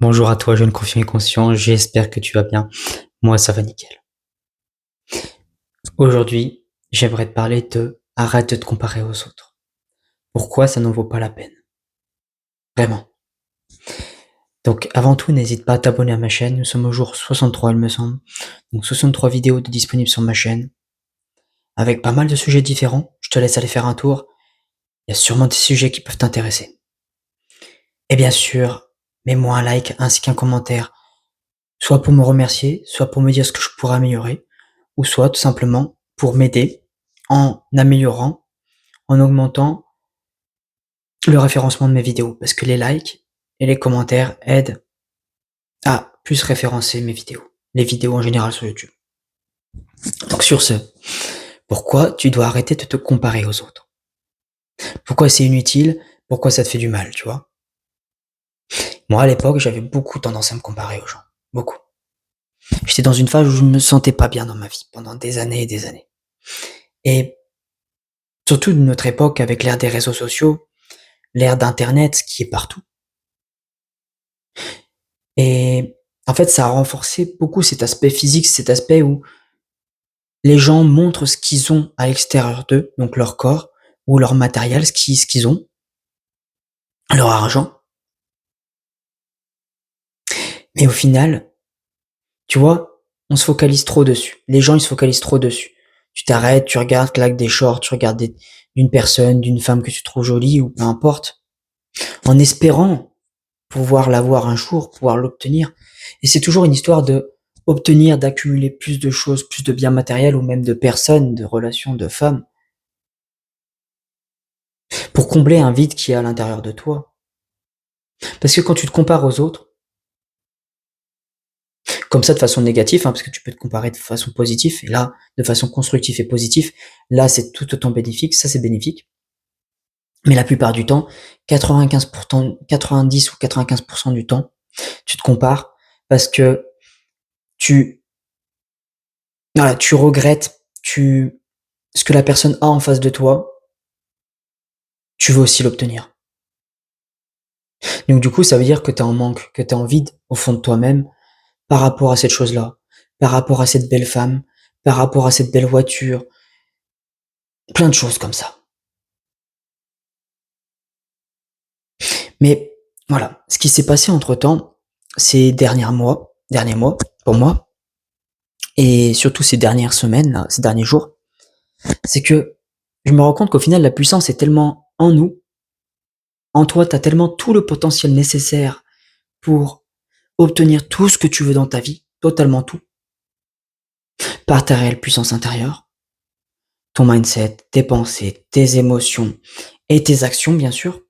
Bonjour à toi, jeune confiant et conscient, j'espère que tu vas bien. Moi, ça va nickel. Aujourd'hui, j'aimerais te parler de arrête de te comparer aux autres. Pourquoi ça n'en vaut pas la peine? Vraiment. Donc, avant tout, n'hésite pas à t'abonner à ma chaîne. Nous sommes au jour 63, il me semble. Donc, 63 vidéos disponibles sur ma chaîne, avec pas mal de sujets différents. Je te laisse aller faire un tour. Il y a sûrement des sujets qui peuvent t'intéresser. Et bien sûr, mets-moi un like ainsi qu'un commentaire, soit pour me remercier, soit pour me dire ce que je pourrais améliorer, ou soit tout simplement pour m'aider en améliorant, en augmentant le référencement de mes vidéos. Parce que les likes et les commentaires aident à plus référencer mes vidéos, les vidéos en général sur YouTube. Donc sur ce, pourquoi tu dois arrêter de te comparer aux autres? Pourquoi c'est inutile? Pourquoi ça te fait du mal, tu vois? Moi, à l'époque, j'avais beaucoup tendance à me comparer aux gens. Beaucoup. J'étais dans une phase où je me sentais pas bien dans ma vie pendant des années et des années. Et surtout de notre époque avec l'ère des réseaux sociaux, l'ère d'internet qui est partout. Et en fait, ça a renforcé beaucoup cet aspect physique, cet aspect où les gens montrent ce qu'ils ont à l'extérieur d'eux, donc leur corps ou leur matériel, ce qu'ils ont, leur argent. Mais au final, tu vois, on se focalise trop dessus. Les gens, ils se focalisent trop dessus. Tu t'arrêtes, tu regardes claque des shorts, tu regardes d'une personne, d'une femme que tu trouves jolie ou peu importe, en espérant pouvoir l'avoir un jour, pouvoir l'obtenir. Et c'est toujours une histoire de obtenir, d'accumuler plus de choses, plus de biens matériels ou même de personnes, de relations, de femmes, pour combler un vide qui est à l'intérieur de toi. Parce que quand tu te compares aux autres, comme ça de façon négative, hein, parce que tu peux te comparer de façon positive, et là, de façon constructive et positive, là c'est tout autant bénéfique, ça c'est bénéfique. Mais la plupart du temps, 95%, 90 ou 95% du temps, tu te compares parce que tu, voilà, tu regrettes, ce que la personne a en face de toi, tu veux aussi l'obtenir. Donc du coup, ça veut dire que tu es en manque, que tu es en vide au fond de toi-même par rapport à cette chose-là, par rapport à cette belle femme, par rapport à cette belle voiture, plein de choses comme ça. Mais voilà, ce qui s'est passé entre-temps, ces derniers mois pour moi, et surtout ces dernières semaines, là, ces derniers jours, c'est que je me rends compte qu'au final, la puissance est tellement en nous, en toi, tu as tellement tout le potentiel nécessaire pour obtenir tout ce que tu veux dans ta vie, totalement tout, par ta réelle puissance intérieure, ton mindset, tes pensées, tes émotions et tes actions, bien sûr,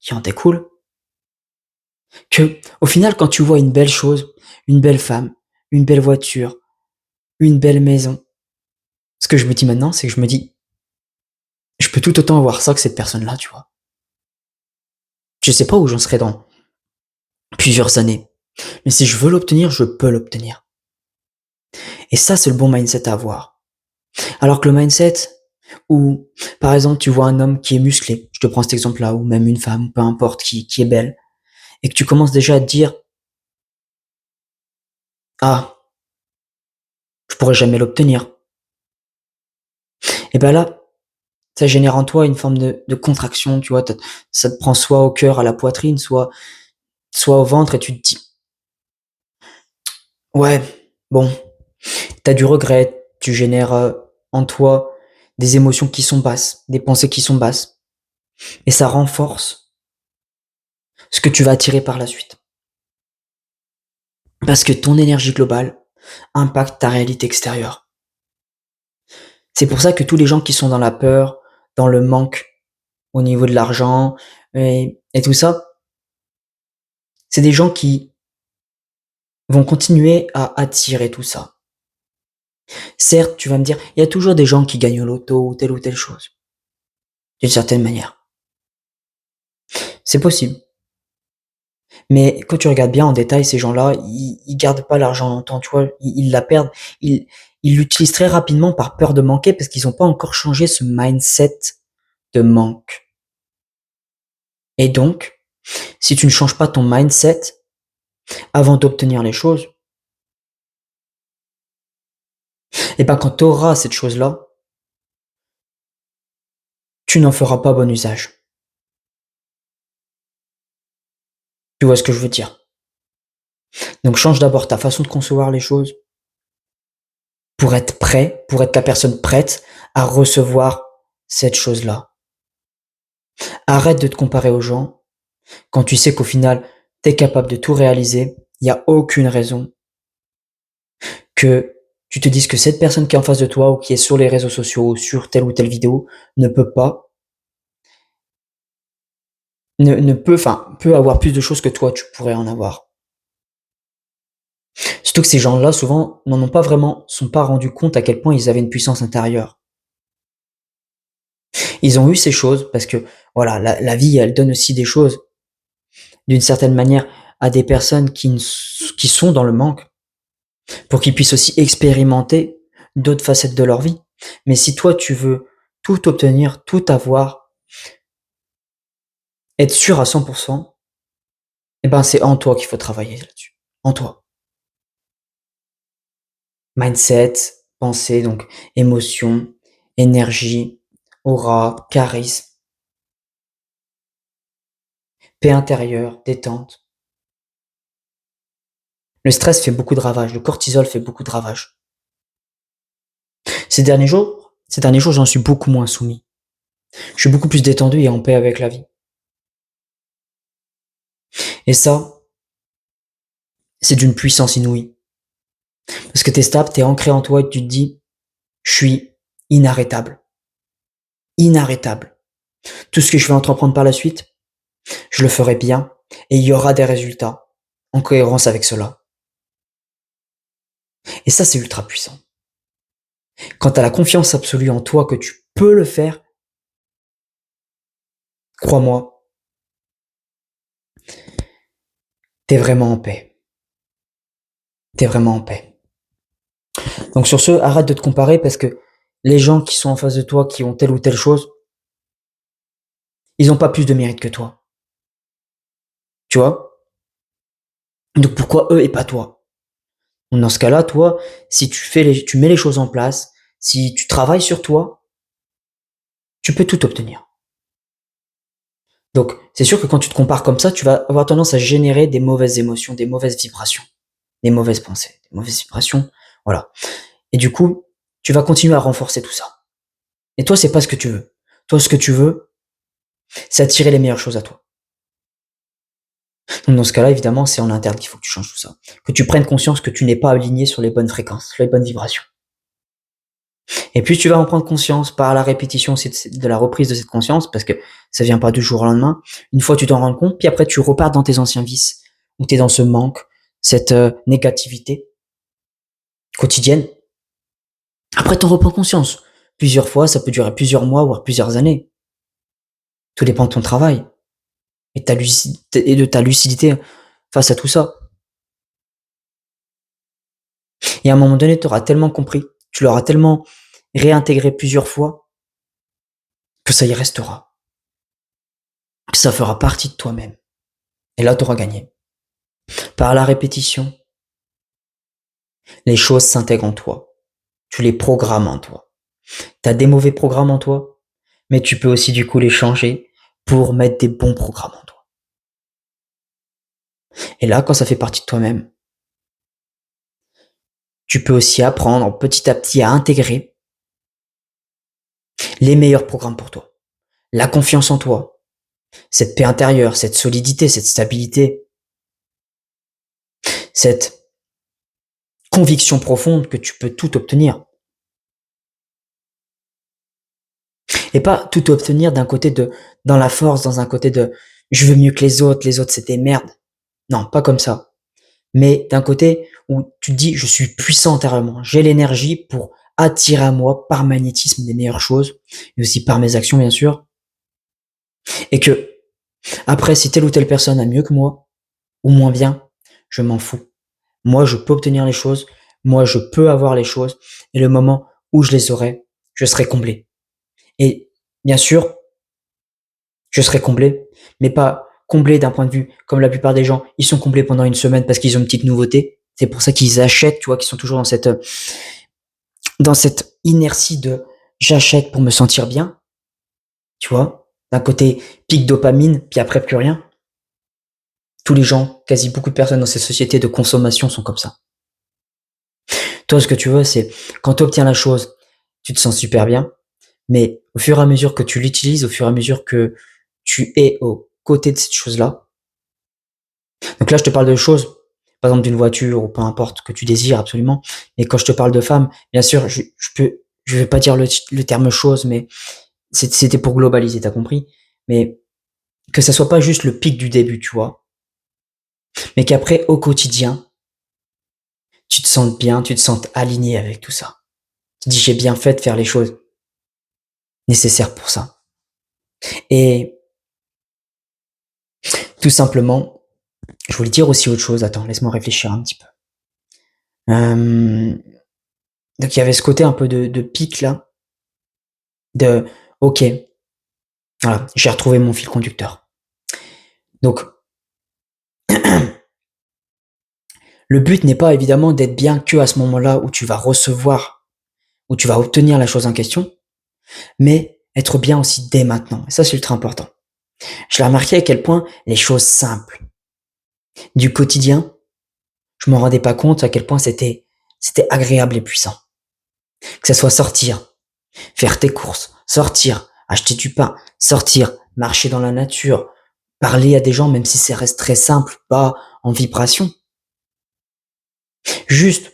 qui en découlent, que, au final, quand tu vois une belle chose, une belle femme, une belle voiture, une belle maison, ce que je me dis maintenant, c'est que je me dis, je peux tout autant avoir ça que cette personne-là, tu vois. Je sais pas où j'en serai dans plusieurs années, mais si je veux l'obtenir, je peux l'obtenir. Et ça, c'est le bon mindset à avoir. Alors que le mindset où, par exemple, tu vois un homme qui est musclé, je te prends cet exemple-là, ou même une femme, peu importe, qui est belle, et que tu commences déjà à te dire, ah, je pourrais jamais l'obtenir. Et ben là, ça génère en toi une forme de contraction, tu vois, ça te prend soit au cœur, à la poitrine, soit au ventre, et tu te dis, ouais, bon, t'as du regret, tu génères en toi des émotions qui sont basses, des pensées qui sont basses, et ça renforce ce que tu vas attirer par la suite. Parce que ton énergie globale impacte ta réalité extérieure. C'est pour ça que tous les gens qui sont dans la peur, dans le manque au niveau de l'argent et tout ça, c'est des gens qui vont continuer à attirer tout ça. Certes, tu vas me dire, il y a toujours des gens qui gagnent au loto ou telle chose, d'une certaine manière. C'est possible. Mais quand tu regardes bien en détail, ces gens-là, ils gardent pas l'argent longtemps, tu vois, ils la perdent. Ils l'utilisent très rapidement par peur de manquer parce qu'ils ont pas encore changé ce mindset de manque. Et donc, si tu ne changes pas ton mindset, avant d'obtenir les choses, et ben quand tu auras cette chose-là, tu n'en feras pas bon usage. Tu vois ce que je veux dire? Donc change d'abord ta façon de concevoir les choses pour être prêt, pour être la personne prête à recevoir cette chose-là. Arrête de te comparer aux gens quand tu sais qu'au final, tu es capable de tout réaliser. Il n'y a aucune raison que tu te dises que cette personne qui est en face de toi ou qui est sur les réseaux sociaux ou sur telle ou telle vidéo ne peut pas, ne peut, enfin, peut avoir plus de choses que toi, tu pourrais en avoir. Surtout que ces gens-là, souvent, n'en ont pas vraiment, sont pas rendus compte à quel point ils avaient une puissance intérieure. Ils ont eu ces choses parce que, voilà, la vie, elle donne aussi des choses, d'une certaine manière, à des personnes qui sont dans le manque, pour qu'ils puissent aussi expérimenter d'autres facettes de leur vie. Mais si toi, tu veux tout obtenir, tout avoir, être sûr à 100%, eh ben, c'est en toi qu'il faut travailler là-dessus. En toi. Mindset, pensée, donc émotion, énergie, aura, charisme, paix intérieure, détente. Le stress fait beaucoup de ravages, le cortisol fait beaucoup de ravages. Ces derniers jours, j'en suis beaucoup moins soumis. Je suis beaucoup plus détendu et en paix avec la vie. Et ça, c'est d'une puissance inouïe. Parce que t'es stable, t'es ancré en toi et tu te dis, je suis inarrêtable. Inarrêtable. Tout ce que je vais entreprendre par la suite, je le ferai bien et il y aura des résultats en cohérence avec cela. Et ça, c'est ultra puissant. Quand t'as la confiance absolue en toi que tu peux le faire, crois-moi, t'es vraiment en paix. T'es vraiment en paix. Donc sur ce, arrête de te comparer parce que les gens qui sont en face de toi, qui ont telle ou telle chose, ils ont pas plus de mérite que toi. Tu vois? Donc pourquoi eux et pas toi? Donc dans ce cas-là, toi, si tu mets les choses en place, si tu travailles sur toi, tu peux tout obtenir. Donc c'est sûr que quand tu te compares comme ça, tu vas avoir tendance à générer des mauvaises émotions, des mauvaises vibrations, des mauvaises pensées, des mauvaises vibrations, voilà. Et du coup, tu vas continuer à renforcer tout ça. Et toi, c'est pas ce que tu veux. Toi, ce que tu veux, c'est attirer les meilleures choses à toi. Donc dans ce cas-là, évidemment, c'est en interne qu'il faut que tu changes tout ça. Que tu prennes conscience que tu n'es pas aligné sur les bonnes fréquences, sur les bonnes vibrations. Et puis tu vas en prendre conscience par la répétition de la reprise de cette conscience, parce que ça vient pas du jour au lendemain. Une fois tu t'en rends compte, puis après tu repars dans tes anciens vices, où tu es dans ce manque, cette négativité quotidienne. Après t'en reprends conscience. Plusieurs fois, ça peut durer plusieurs mois, voire plusieurs années. Tout dépend de ton travail et de ta lucidité face à tout ça. Et à un moment donné, tu auras tellement compris, tu l'auras tellement réintégré plusieurs fois, que ça y restera. Que ça fera partie de toi-même. Et là, tu auras gagné. Par la répétition, les choses s'intègrent en toi. Tu les programmes en toi. Tu as des mauvais programmes en toi, mais tu peux aussi du coup les changer pour mettre des bons programmes en toi. Et là, quand ça fait partie de toi-même, tu peux aussi apprendre petit à petit à intégrer les meilleurs programmes pour toi. La confiance en toi, cette paix intérieure, cette solidité, cette stabilité, cette conviction profonde que tu peux tout obtenir. Et pas tout obtenir dans la force, dans un côté de, je veux mieux que les autres c'est des merdes. Non, pas comme ça. Mais d'un côté où tu te dis, je suis puissant intérieurement, j'ai l'énergie pour attirer à moi par magnétisme des meilleures choses, et aussi par mes actions bien sûr. Et que, après, si telle ou telle personne a mieux que moi, ou moins bien, je m'en fous. Moi, je peux obtenir les choses, moi, je peux avoir les choses, et le moment où je les aurai, je serai comblé. Et bien sûr, je serai comblé, mais pas comblés d'un point de vue, comme la plupart des gens, ils sont comblés pendant une semaine parce qu'ils ont une petite nouveauté. C'est pour ça qu'ils achètent, tu vois, qu'ils sont toujours dans cette inertie de j'achète pour me sentir bien, tu vois. D'un côté, pic dopamine, puis après plus rien. Tous les gens, quasi beaucoup de personnes dans cette société de consommation sont comme ça. Toi, ce que tu veux, c'est quand tu obtiens la chose, tu te sens super bien, mais au fur et à mesure que tu l'utilises, au fur et à mesure que tu es aux côtés de cette chose-là. Donc là, je te parle de choses, par exemple d'une voiture ou peu importe que tu désires absolument. Mais quand je te parle de femme, bien sûr, je vais pas dire le terme chose, mais c'était pour globaliser, t'as compris? Mais que ça soit pas juste le pic du début, tu vois, mais qu'après, au quotidien, tu te sentes bien, tu te sentes aligné avec tout ça. Tu te dis, j'ai bien fait de faire les choses nécessaires pour ça. Et tout simplement, je voulais dire aussi autre chose. Attends, laisse-moi réfléchir un petit peu. Donc il y avait ce côté un peu de pic là, de ok, voilà, j'ai retrouvé mon fil conducteur. Donc le but n'est pas évidemment d'être bien que à ce moment-là où tu vas recevoir, où tu vas obtenir la chose en question, mais être bien aussi dès maintenant. Et ça, c'est ultra important. Je l'ai remarqué à quel point les choses simples du quotidien, je m'en rendais pas compte à quel point c'était agréable et puissant. Que ça soit sortir, faire tes courses, sortir, acheter du pain, sortir, marcher dans la nature, parler à des gens, même si ça reste très simple, pas en vibration. Juste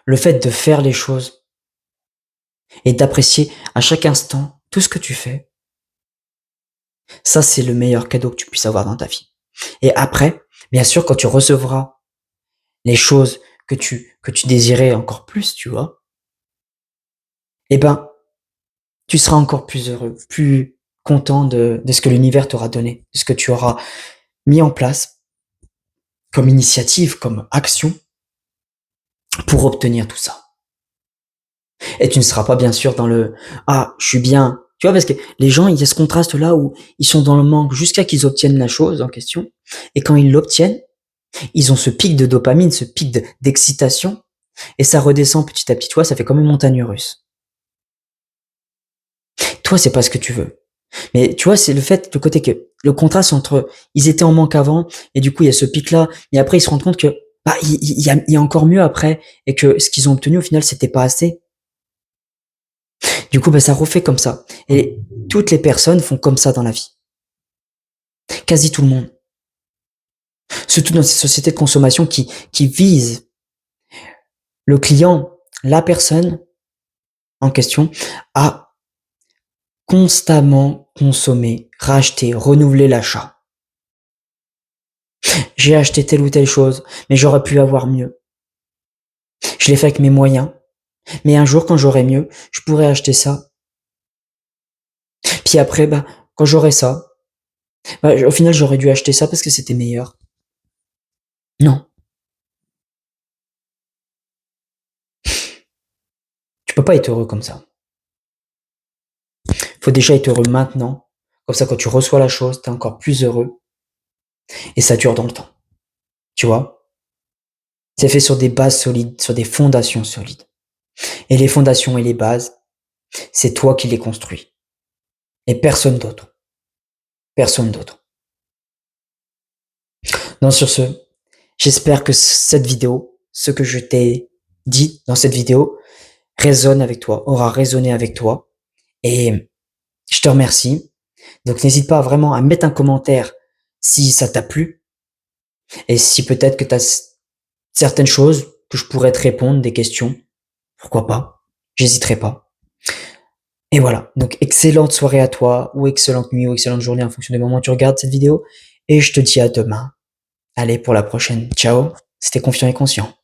le fait de faire les choses et d'apprécier à chaque instant tout ce que tu fais, ça c'est le meilleur cadeau que tu puisses avoir dans ta vie. Et après, bien sûr, quand tu recevras les choses que tu désirais encore plus, tu vois, eh ben, tu seras encore plus heureux, plus content de ce que l'univers t'aura donné, de ce que tu auras mis en place comme initiative, comme action pour obtenir tout ça. Et tu ne seras pas bien sûr dans le ah, je suis bien. Tu vois, parce que les gens, il y a ce contraste là où ils sont dans le manque jusqu'à qu'ils obtiennent la chose en question. Et quand ils l'obtiennent, ils ont ce pic de dopamine, ce pic d'excitation, et ça redescend petit à petit. Tu vois, ça fait comme une montagne russe. Toi, c'est pas ce que tu veux. Mais tu vois, c'est le côté que le contraste entre ils étaient en manque avant, et du coup il y a ce pic là, et après ils se rendent compte que bah il y a encore mieux après, et que ce qu'ils ont obtenu au final c'était pas assez. Du coup, bah, ça refait comme ça. Et toutes les personnes font comme ça dans la vie. Quasi tout le monde. Surtout dans ces sociétés de consommation qui visent le client, la personne en question, à constamment consommer, racheter, renouveler l'achat. J'ai acheté telle ou telle chose, mais j'aurais pu avoir mieux. Je l'ai fait avec mes moyens, mais un jour quand j'aurai mieux, je pourrais acheter ça. Puis après, bah, quand j'aurai ça, bah, au final j'aurais dû acheter ça parce que c'était meilleur. Non, tu peux pas être heureux comme ça. Faut déjà être heureux maintenant. Comme ça, quand tu reçois la chose, t'es encore plus heureux. Et ça dure dans le temps. Tu vois? C'est fait sur des bases solides, sur des fondations solides. Et les fondations et les bases, c'est toi qui les construis. Et personne d'autre. Personne d'autre. Donc sur ce, j'espère que cette vidéo, ce que je t'ai dit dans cette vidéo, résonne avec toi, aura résonné avec toi. Et je te remercie. Donc n'hésite pas vraiment à mettre un commentaire si ça t'a plu. Et si peut-être que tu as certaines choses que je pourrais te répondre, des questions, pourquoi pas, j'hésiterai pas. Et voilà, donc excellente soirée à toi, ou excellente nuit, ou excellente journée en fonction du moment où tu regardes cette vidéo, et je te dis à demain. Allez, pour la prochaine, ciao, c'était Confiant et Conscient.